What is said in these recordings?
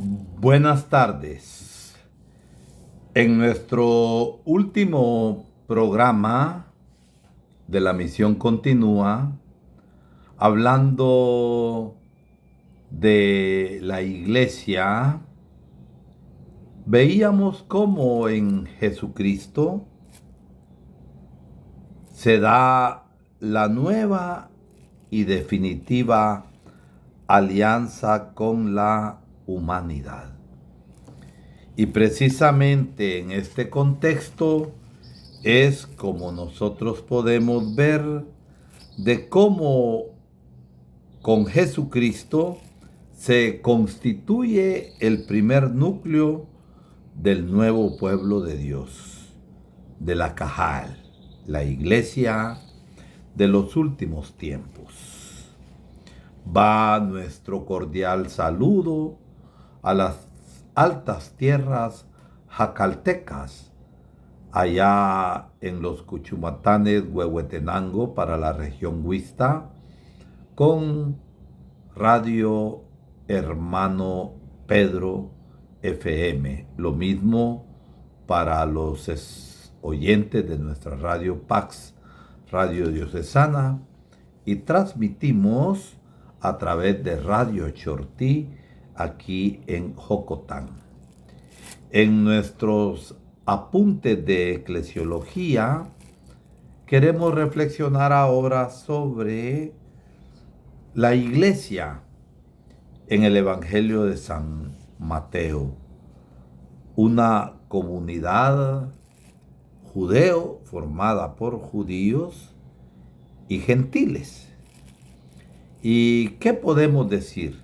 Buenas tardes. En nuestro último programa de la Misión Continúa, hablando de la iglesia, veíamos cómo en Jesucristo se da la nueva y definitiva alianza con la humanidad. Y precisamente en este contexto es como nosotros podemos ver de cómo con Jesucristo se constituye el primer núcleo del nuevo pueblo de Dios, de la Cajal, la iglesia de los últimos tiempos. Va nuestro cordial saludo a las altas tierras jacaltecas, allá en los Cuchumatanes, Huehuetenango, para la región Huista, con Radio Hermano Pedro FM. Lo mismo para los oyentes de nuestra radio Pax, Radio Diocesana, y transmitimos a través de Radio Chortí, aquí en Jocotán. En nuestros apuntes de eclesiología, queremos reflexionar ahora sobre la iglesia en el Evangelio de San Mateo, una comunidad judeo formada por judíos y gentiles. ¿Y qué podemos decir?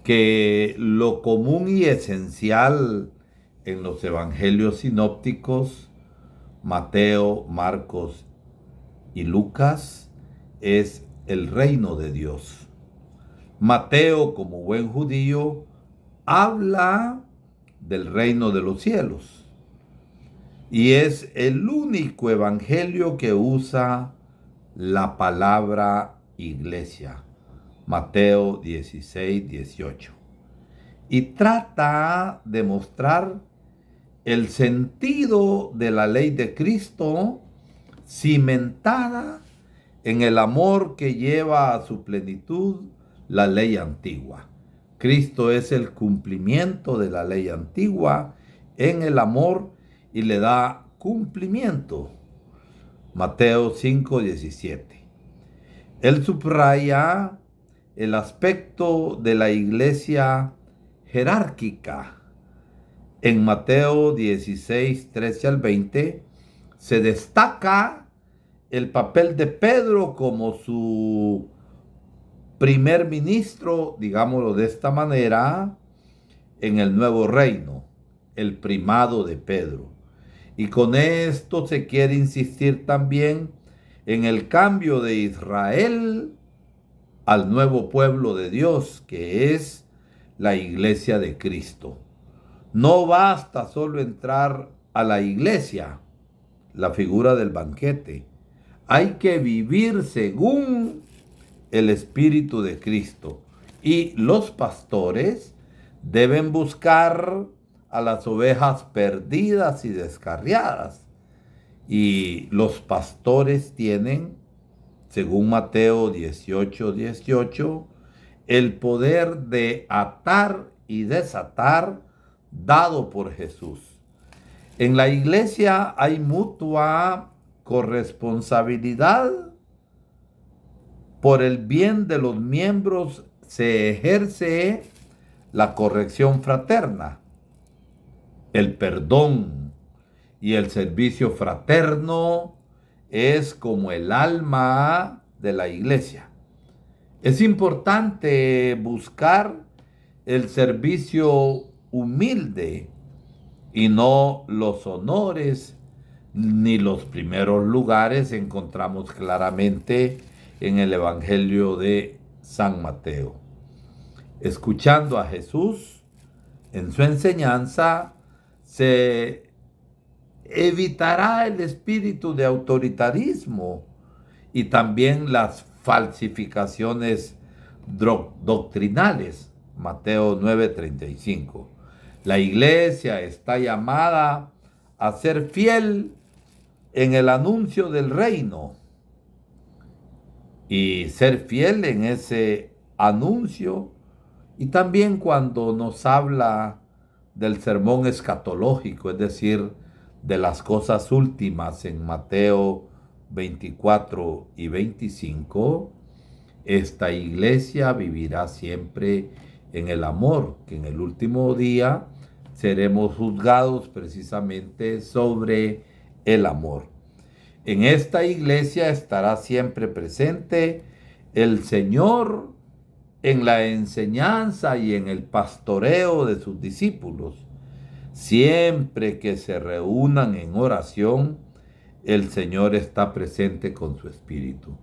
Que lo común y esencial en los evangelios sinópticos, Mateo, Marcos y Lucas, es el reino de Dios. Mateo, como buen judío, habla del reino de los cielos. Y es el único evangelio que usa la palabra iglesia. Mateo 16, 18. Y trata de mostrar el sentido de la ley de Cristo cimentada en el amor que lleva a su plenitud la ley antigua. Cristo es el cumplimiento de la ley antigua en el amor y le da cumplimiento. Mateo 5, 17. Él subraya el aspecto de la iglesia jerárquica. En Mateo 16, 13 al 20, se destaca el papel de Pedro como su primer ministro, digámoslo de esta manera, en el nuevo reino, el primado de Pedro. Y con esto se quiere insistir también en el cambio de Israel al nuevo pueblo de Dios, que es la iglesia de Cristo. No basta solo entrar a la iglesia, la figura del banquete. Hay que vivir según el Espíritu de Cristo. Y los pastores deben buscar a las ovejas perdidas y descarriadas. Y los pastores tienen, según Mateo 18, 18, el poder de atar y desatar dado por Jesús. En la iglesia hay mutua corresponsabilidad. Por el bien de los miembros se ejerce la corrección fraterna, el perdón y el servicio fraterno es como el alma de la iglesia. Es importante buscar el servicio humilde y no los honores ni los primeros lugares. Encontramos claramente en el Evangelio de San Mateo. Escuchando a Jesús en su enseñanza, se evitará el espíritu de autoritarismo y también las falsificaciones doctrinales. Mateo 9:35. La iglesia está llamada a ser fiel en el anuncio del reino y ser fiel en ese anuncio, y también cuando nos habla del sermón escatológico, es decir, de las cosas últimas en Mateo 24 y 25, esta iglesia vivirá siempre en el amor, que en el último día seremos juzgados precisamente sobre el amor. En esta iglesia estará siempre presente el Señor en la enseñanza y en el pastoreo de sus discípulos. Siempre que se reúnan en oración, el Señor está presente con su Espíritu.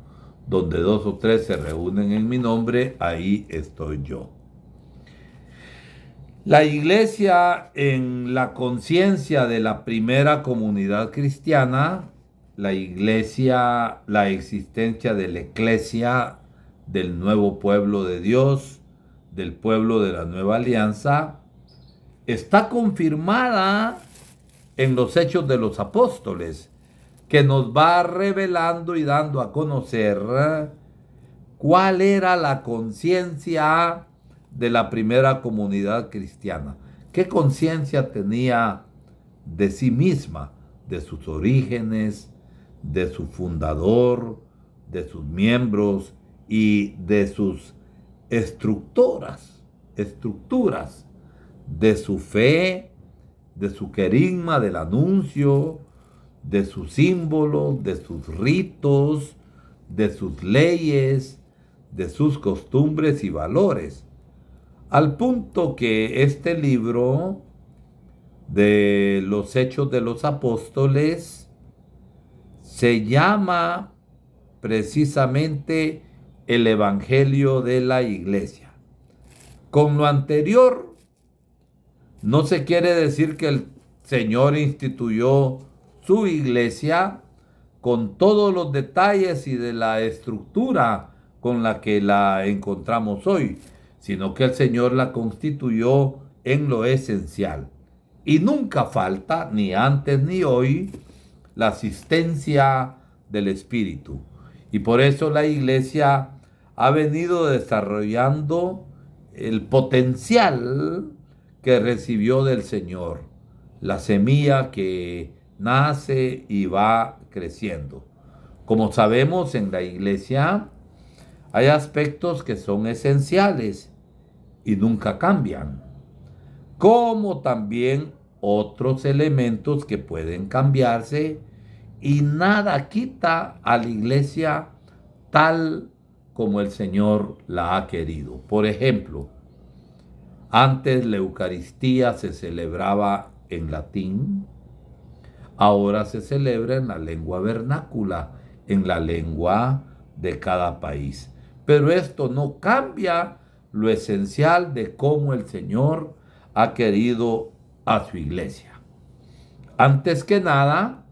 Donde 2 o 3 se reúnen en mi nombre, ahí estoy yo. La iglesia, en la conciencia de la primera comunidad cristiana, la iglesia, la existencia de la eclesia, del nuevo pueblo de Dios, del pueblo de la nueva alianza, está confirmada en los Hechos de los Apóstoles, que nos va revelando y dando a conocer cuál era la conciencia de la primera comunidad cristiana. ¿Qué conciencia tenía de sí misma, de sus orígenes, de su fundador, de sus miembros y de sus estructuras, de su fe, de su querigma del anuncio, de sus símbolos, de sus ritos, de sus leyes, de sus costumbres y valores? Al punto que este libro de los Hechos de los Apóstoles se llama precisamente el Evangelio de la Iglesia. Con lo anterior, no se quiere decir que el Señor instituyó su iglesia con todos los detalles y de la estructura con la que la encontramos hoy, sino que el Señor la constituyó en lo esencial. Y nunca falta, ni antes ni hoy, la asistencia del Espíritu. Y por eso la iglesia ha venido desarrollando el potencial que recibió del Señor, la semilla que nace y va creciendo. Como sabemos, en la iglesia hay aspectos que son esenciales y nunca cambian, como también otros elementos que pueden cambiarse, y nada quita a la iglesia tal como el Señor la ha querido. Por ejemplo, antes la Eucaristía se celebraba en latín, ahora se celebra en la lengua vernácula, en la lengua de cada país. Pero esto no cambia lo esencial de cómo el Señor ha querido a su iglesia. Antes que nada,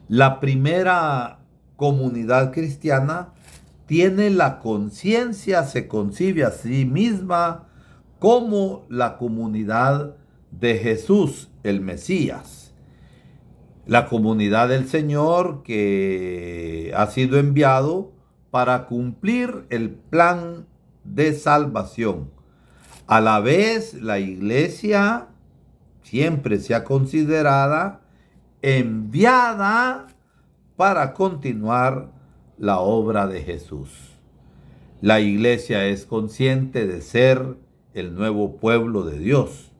la primera comunidad cristiana tiene la conciencia, se concibe a sí misma como la comunidad de Jesús, el Mesías. La comunidad del Señor que ha sido enviado para cumplir el plan de salvación. A la vez, la iglesia siempre se ha considerado enviada para continuar la obra de Jesús. La iglesia es consciente de ser el nuevo pueblo de Dios,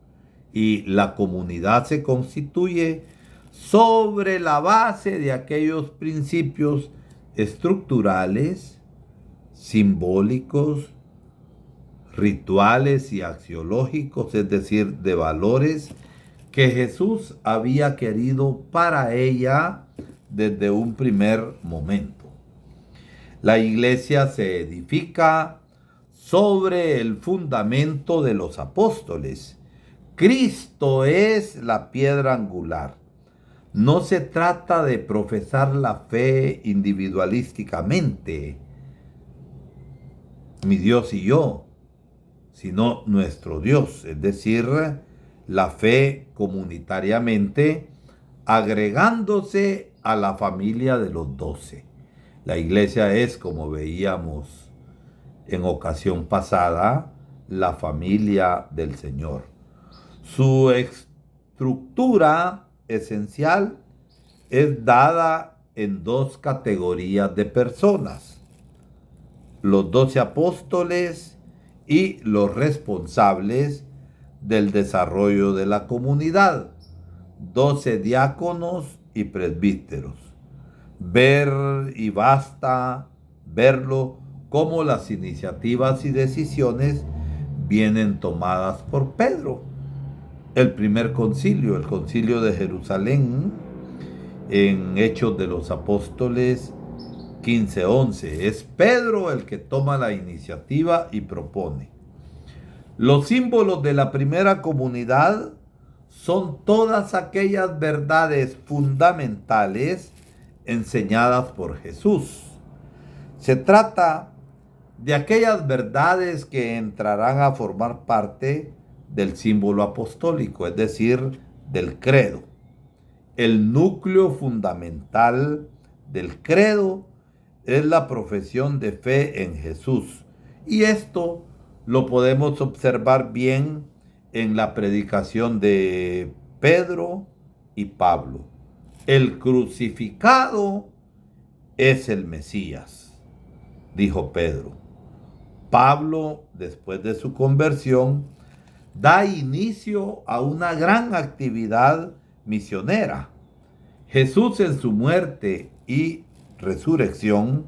y la comunidad se constituye sobre la base de aquellos principios estructurales, simbólicos, rituales y axiológicos, es decir, de valores que Jesús había querido para ella desde un primer momento. La iglesia se edifica sobre el fundamento de los apóstoles. Cristo es la piedra angular. No se trata de profesar la fe individualísticamente, mi Dios y yo, sino nuestro Dios, es decir, la fe comunitariamente, agregándose a la familia de los 12. La iglesia es, como veíamos en ocasión pasada, la familia del Señor. Su estructura esencial es dada en dos categorías de personas: los 12 apóstoles y los responsables del desarrollo de la comunidad, 12 diáconos y presbíteros. Ver y basta verlo como las iniciativas y decisiones vienen tomadas por Pedro. El primer concilio, el concilio de Jerusalén, en Hechos de los Apóstoles 15:11, es Pedro el que toma la iniciativa y propone. Los símbolos de la primera comunidad son todas aquellas verdades fundamentales enseñadas por Jesús. Se trata de aquellas verdades que entrarán a formar parte del símbolo apostólico, es decir, del credo. El núcleo fundamental del credo es la profesión de fe en Jesús, y esto lo podemos observar bien en la predicación de Pedro y Pablo. El crucificado es el Mesías, dijo Pedro. Pablo, después de su conversión, da inicio a una gran actividad misionera. Jesús, en su muerte y resurrección,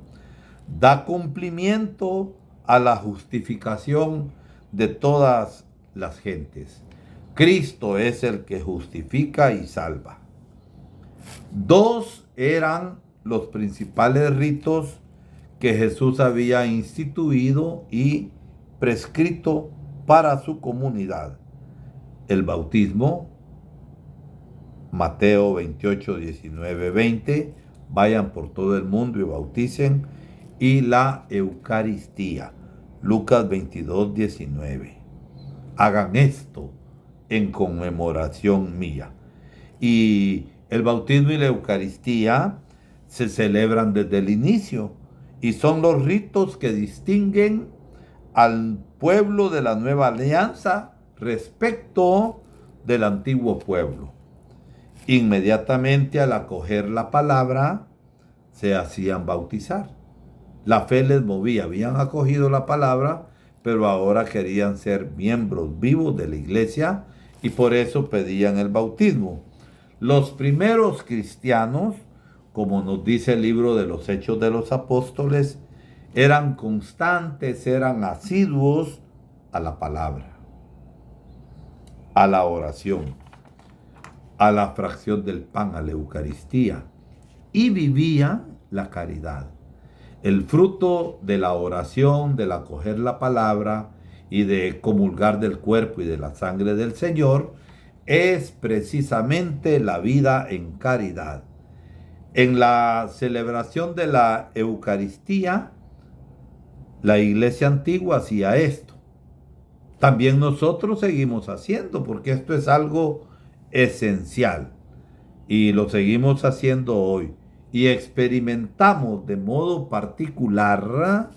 da cumplimiento a la justificación de todas las gentes. Cristo es el que justifica y salva. Dos eran los principales ritos que Jesús había instituido y prescrito para su comunidad: el bautismo, Mateo 28, 19, 20, vayan por todo el mundo y bauticen, y la Eucaristía, Lucas 22, 19. Hagan esto en conmemoración mía. Y el bautismo y la Eucaristía se celebran desde el inicio y son los ritos que distinguen al pueblo de la nueva alianza respecto del antiguo pueblo. Inmediatamente al acoger la palabra, se hacían bautizar. La fe les movía, habían acogido la palabra, pero ahora querían ser miembros vivos de la iglesia y por eso pedían el bautismo. Los primeros cristianos, como nos dice el libro de los Hechos de los Apóstoles, eran constantes, eran asiduos a la palabra, a la oración, a la fracción del pan, a la Eucaristía, y vivían la caridad. El fruto de la oración, del acoger la palabra y de comulgar del cuerpo y de la sangre del Señor es precisamente la vida en caridad. En la celebración de la Eucaristía, la iglesia antigua hacía esto. También nosotros seguimos haciendo, porque esto es algo esencial y lo seguimos haciendo hoy. Y experimentamos de modo particular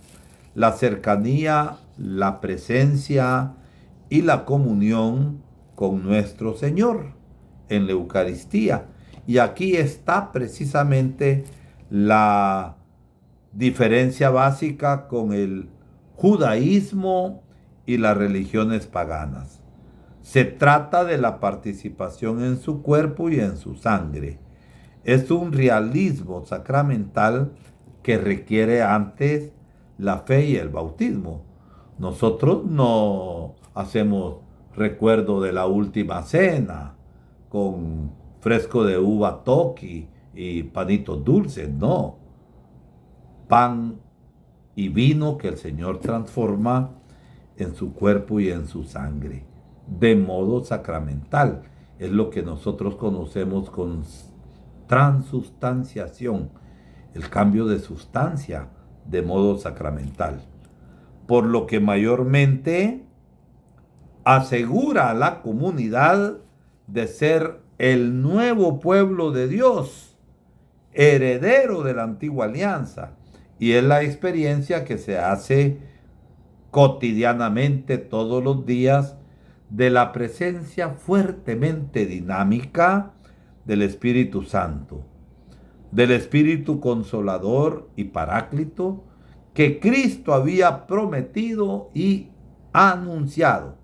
la cercanía, la presencia y la comunión con nuestro Señor en la Eucaristía. Y aquí está precisamente la diferencia básica con el judaísmo y las religiones paganas. Se trata de la participación en su cuerpo y en su sangre. Es un realismo sacramental que requiere antes la fe y el bautismo. Nosotros no hacemos recuerdo de la última cena con fresco de uva toqui y panitos dulces, no. Pan y vino que el Señor transforma en su cuerpo y en su sangre, de modo sacramental. Es lo que nosotros conocemos con transustanciación, el cambio de sustancia de modo sacramental. Por lo que mayormente asegura a la comunidad de ser el nuevo pueblo de Dios, heredero de la antigua alianza. Y es la experiencia que se hace cotidianamente, todos los días, de la presencia fuertemente dinámica del Espíritu Santo, del Espíritu Consolador y Paráclito que Cristo había prometido y anunciado.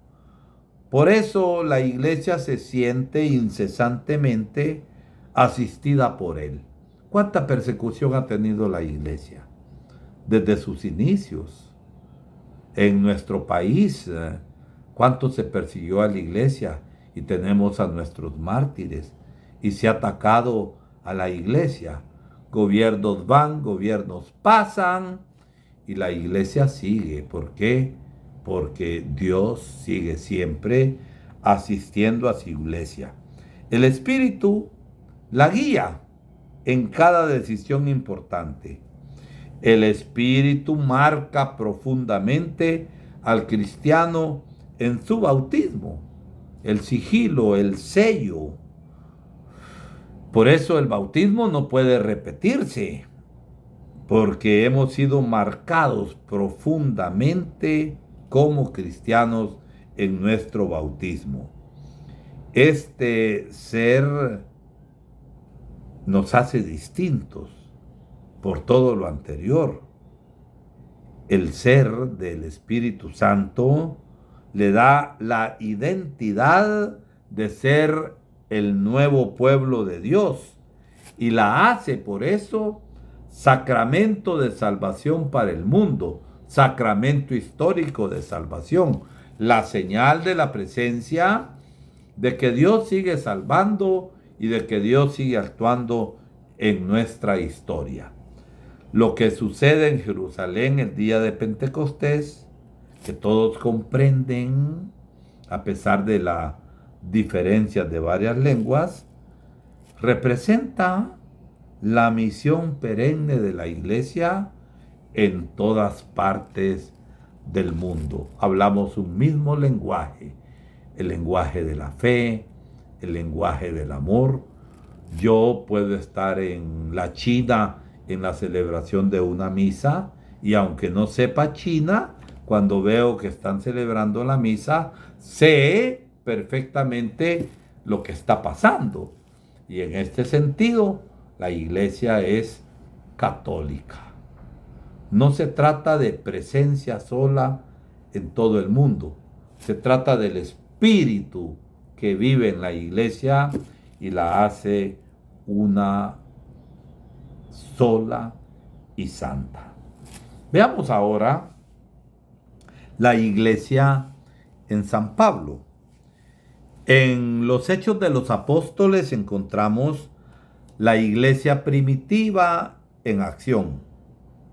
Por eso la iglesia se siente incesantemente asistida por Él. ¿Cuánta persecución ha tenido la iglesia desde sus inicios? En nuestro país, cuánto se persiguió a la iglesia, y tenemos a nuestros mártires, y se ha atacado a la iglesia. Gobiernos van, gobiernos pasan, y la iglesia sigue. ¿Por qué? Porque Dios sigue siempre asistiendo a su iglesia. El Espíritu la guía en cada decisión importante. El Espíritu marca profundamente al cristiano en su bautismo, el sigilo, el sello. Por eso el bautismo no puede repetirse, porque hemos sido marcados profundamente como cristianos en nuestro bautismo. Este ser nos hace distintos por todo lo anterior. El ser del Espíritu Santo le da la identidad de ser el nuevo pueblo de Dios y la hace por eso sacramento de salvación para el mundo, sacramento histórico de salvación, la señal de la presencia de que Dios sigue salvando y de que Dios sigue actuando en nuestra historia. Lo que sucede en Jerusalén el día de Pentecostés, que todos comprenden, a pesar de la diferencia de varias lenguas, representa la misión perenne de la iglesia en todas partes del mundo. Hablamos un mismo lenguaje, el lenguaje de la fe, el lenguaje del amor. Yo puedo estar en la China en la celebración de una misa, y aunque no sepa China, cuando veo que están celebrando la misa, sé perfectamente lo que está pasando. Y en este sentido, la iglesia es católica. No se trata de presencia sola en todo el mundo. Se trata del Espíritu que vive en la iglesia y la hace una sola y santa. Veamos ahora la iglesia en San Pablo. En los Hechos de los Apóstoles encontramos la iglesia primitiva en acción.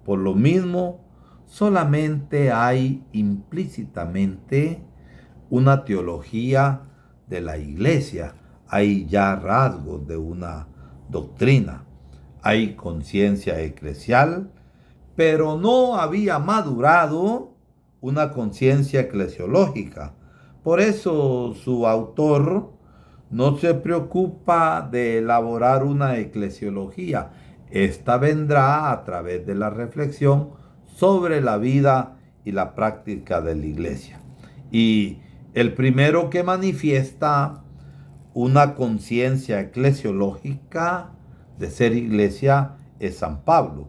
Por lo mismo, solamente hay implícitamente una teología de la iglesia. Hay ya rasgos de una doctrina. Hay conciencia eclesial, pero no había madurado una conciencia eclesiológica. Por eso su autor no se preocupa de elaborar una eclesiología. Esta vendrá a través de la reflexión sobre la vida y la práctica de la iglesia. Y el primero que manifiesta una conciencia eclesiológica de ser iglesia es San Pablo.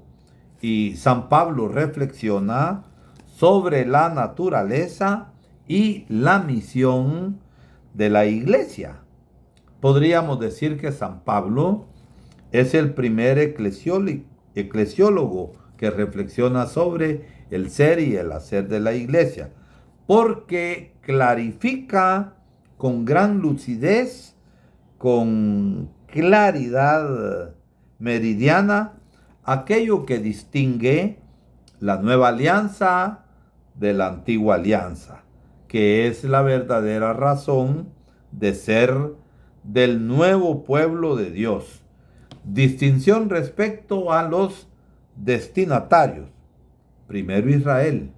Y San Pablo reflexiona sobre la naturaleza y la misión de la iglesia. Podríamos decir que San Pablo es el primer eclesiólogo que reflexiona sobre el ser y el hacer de la iglesia, porque clarifica con gran lucidez, con claridad meridiana, aquello que distingue la nueva alianza de la antigua alianza, que es la verdadera razón de ser del nuevo pueblo de Dios. Distinción respecto a los destinatarios. Primero Israel,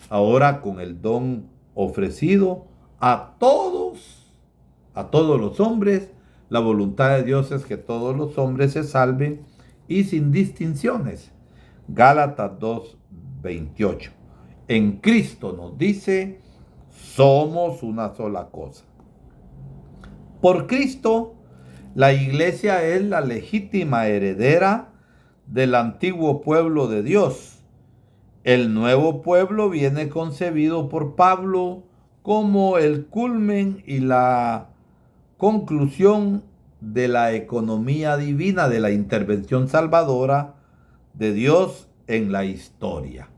ahora con el don ofrecido a todos los hombres. La voluntad de Dios es que todos los hombres se salven y sin distinciones. Gálatas 2:28. En Cristo nos dice, somos una sola cosa. Por Cristo, la iglesia es la legítima heredera del antiguo pueblo de Dios. El nuevo pueblo viene concebido por Pablo como el culmen y la conclusión de la economía divina, de la intervención salvadora de Dios en la historia.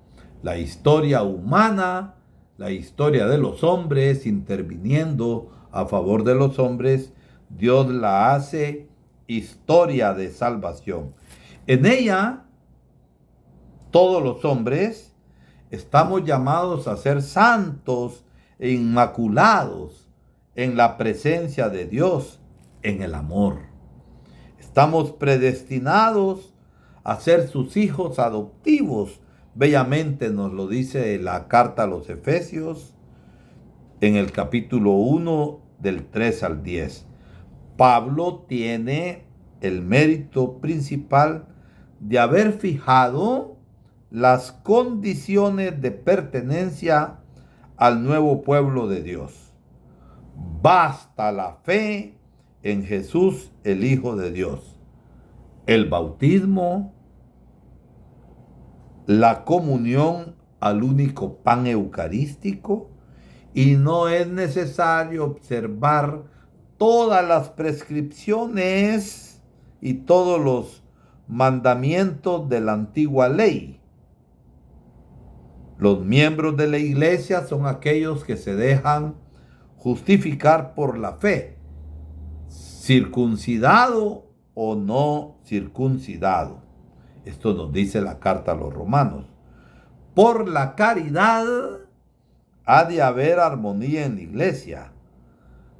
La historia humana, la historia de los hombres interviniendo a favor de los hombres, Dios la hace historia de salvación. En ella, todos los hombres estamos llamados a ser santos e inmaculados en la presencia de Dios, en el amor. Estamos predestinados a ser sus hijos adoptivos. Bellamente nos lo dice la carta a los Efesios en el capítulo 1 del 3 al 10. Pablo tiene el mérito principal de haber fijado las condiciones de pertenencia al nuevo pueblo de Dios. Basta la fe en Jesús, el Hijo de Dios, el bautismo, la comunión al único pan eucarístico, y no es necesario observar todas las prescripciones y todos los mandamientos de la antigua ley. Los miembros de la iglesia son aquellos que se dejan justificar por la fe, circuncidado o no circuncidado. Esto nos dice la carta a los Romanos. Por la caridad ha de haber armonía en la iglesia,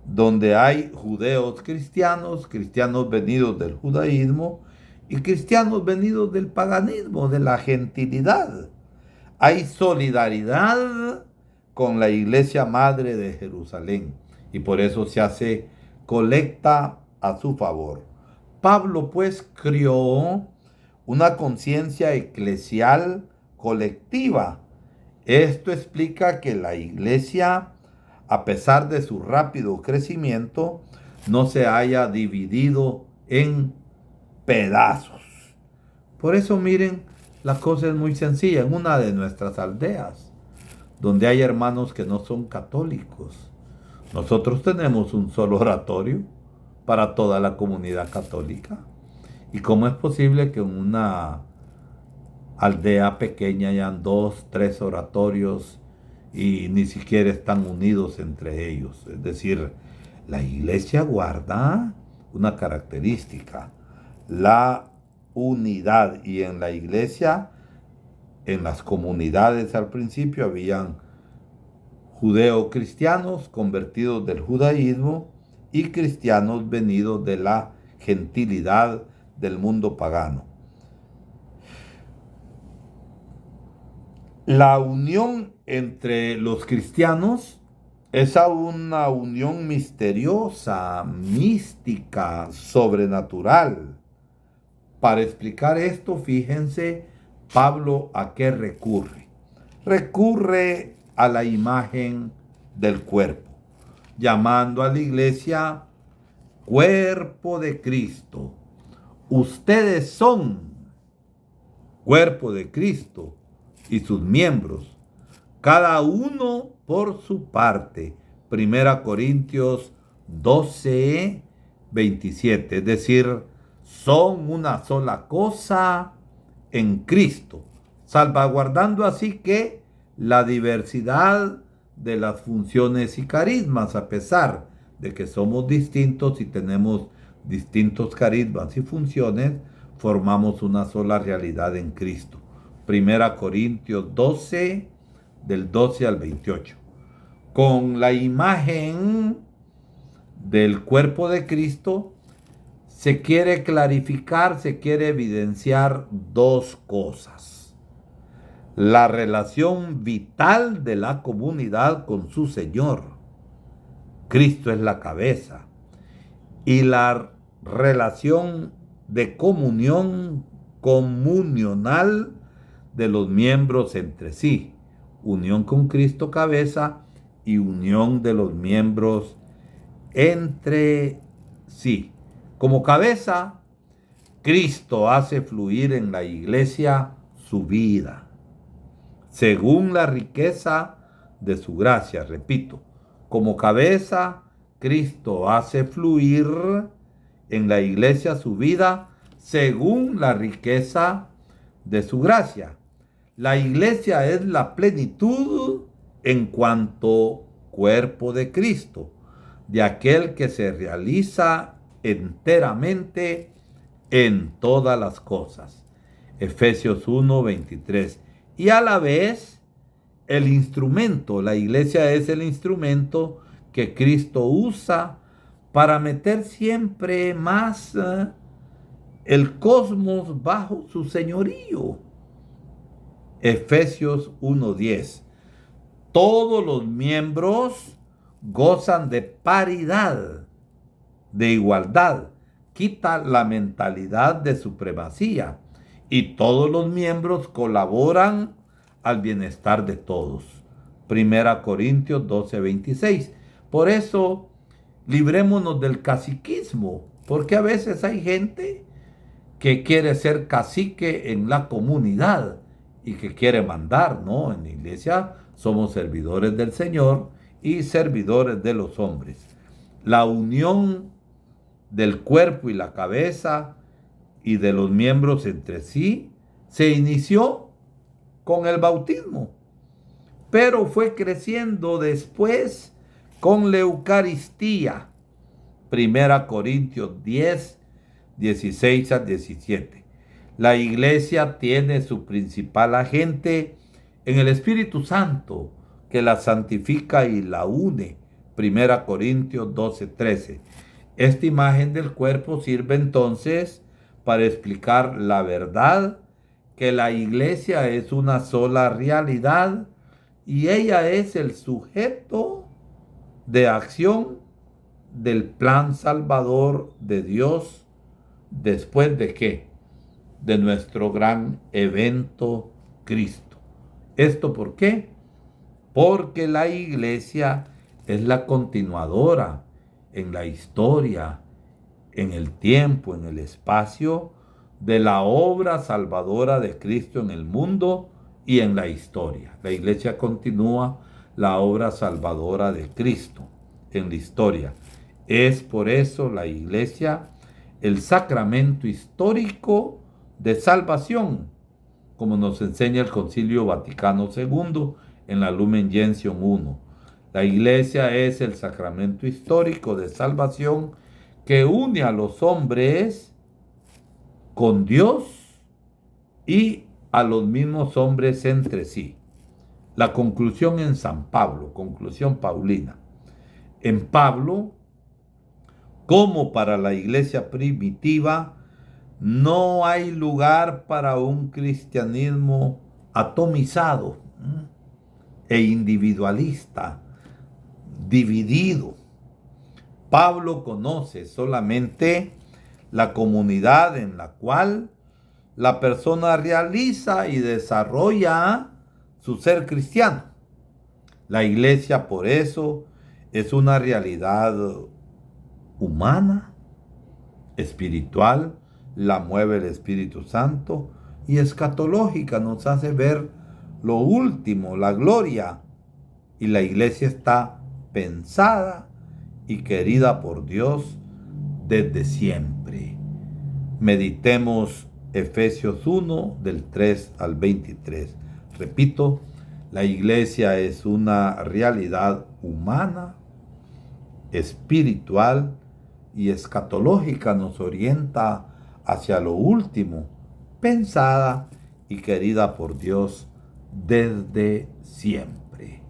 donde hay judeos cristianos, cristianos venidos del judaísmo y cristianos venidos del paganismo, de la gentilidad. Hay solidaridad con la iglesia madre de Jerusalén y por eso se hace colecta a su favor. Pablo pues crió una conciencia eclesial colectiva. Esto explica que la iglesia, a pesar de su rápido crecimiento, no se haya dividido en pedazos. Por eso miren, la cosa es muy sencilla. En una de nuestras aldeas, donde hay hermanos que no son católicos, nosotros tenemos un solo oratorio para toda la comunidad católica. ¿Y cómo es posible que en una aldea pequeña hayan 2, 3 oratorios y ni siquiera están unidos entre ellos? Es decir, la iglesia guarda una característica, la unidad. Y en la iglesia, en las comunidades al principio, habían judeo-cristianos convertidos del judaísmo y cristianos venidos de la gentilidad del mundo pagano. La unión entre los cristianos es una unión misteriosa, mística, sobrenatural. Para explicar esto, fíjense, Pablo ¿a qué recurre? Recurre a la imagen del cuerpo, llamando a la iglesia cuerpo de Cristo. Ustedes son cuerpo de Cristo y sus miembros, cada uno por su parte. 1 Corintios 12, 27. Es decir, son una sola cosa en Cristo, salvaguardando así que la diversidad de las funciones y carismas, a pesar de que somos distintos y tenemos distintos carismas y funciones, formamos una sola realidad en Cristo. 1 Corintios 12, del 12 al 28. Con la imagen del cuerpo de Cristo se quiere clarificar, se quiere evidenciar dos cosas: la relación vital de la comunidad con su Señor, Cristo es la cabeza. Y la relación de comunión comunional de los miembros entre sí. Unión con Cristo cabeza y unión de los miembros entre sí. Como cabeza, Cristo hace fluir en la iglesia su vida, según la riqueza de su gracia. Repito, como cabeza, Cristo hace fluir en la iglesia su vida, según la riqueza de su gracia. La iglesia es la plenitud en cuanto cuerpo de Cristo, de aquel que se realiza enteramente en todas las cosas. Efesios 1:23. Y a la vez, el instrumento, la iglesia es el instrumento que Cristo usa para meter siempre más el cosmos bajo su señorío. Efesios 1:10. Todos los miembros gozan de paridad, de igualdad. Quita la mentalidad de supremacía y todos los miembros colaboran al bienestar de todos. 1 Corintios 12:26. Por eso, librémonos del caciquismo, porque a veces hay gente que quiere ser cacique en la comunidad y que quiere mandar, ¿no? En la iglesia somos servidores del Señor y servidores de los hombres. La unión del cuerpo y la cabeza y de los miembros entre sí se inició con el bautismo, pero fue creciendo después con la Eucaristía. 1 Corintios 10, 16 a 17. La iglesia tiene su principal agente en el Espíritu Santo, que la santifica y la une. 1 Corintios 12, 13. Esta imagen del cuerpo sirve entonces para explicar la verdad que la iglesia es una sola realidad y ella es el sujeto de acción del plan salvador de Dios después de ¿qué? De nuestro gran evento Cristo. ¿Esto por qué? Porque la iglesia es la continuadora en la historia, en el tiempo, en el espacio, de la obra salvadora de Cristo en el mundo y en la historia. La iglesia continúa la obra salvadora de Cristo en la historia. Es por eso la iglesia el sacramento histórico de salvación, como nos enseña el Concilio Vaticano II en la Lumen Gentium 1. La iglesia es el sacramento histórico de salvación que une a los hombres con Dios y a los mismos hombres entre sí. La conclusión en San Pablo, conclusión paulina. En Pablo, como para la iglesia primitiva, no hay lugar para un cristianismo atomizado e individualista, dividido. Pablo conoce solamente la comunidad en la cual la persona realiza y desarrolla su ser cristiano. La iglesia, por eso, es una realidad humana, espiritual, la mueve el Espíritu Santo, y escatológica, nos hace ver lo último, la gloria. Y la iglesia está pensada y querida por Dios desde siempre. Meditemos Efesios 1 del 3 al 23. Repito, la iglesia es una realidad humana, espiritual y escatológica, nos orienta hacia lo último, pensada y querida por Dios desde siempre.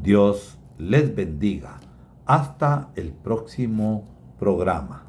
Dios les bendiga. Hasta el próximo programa.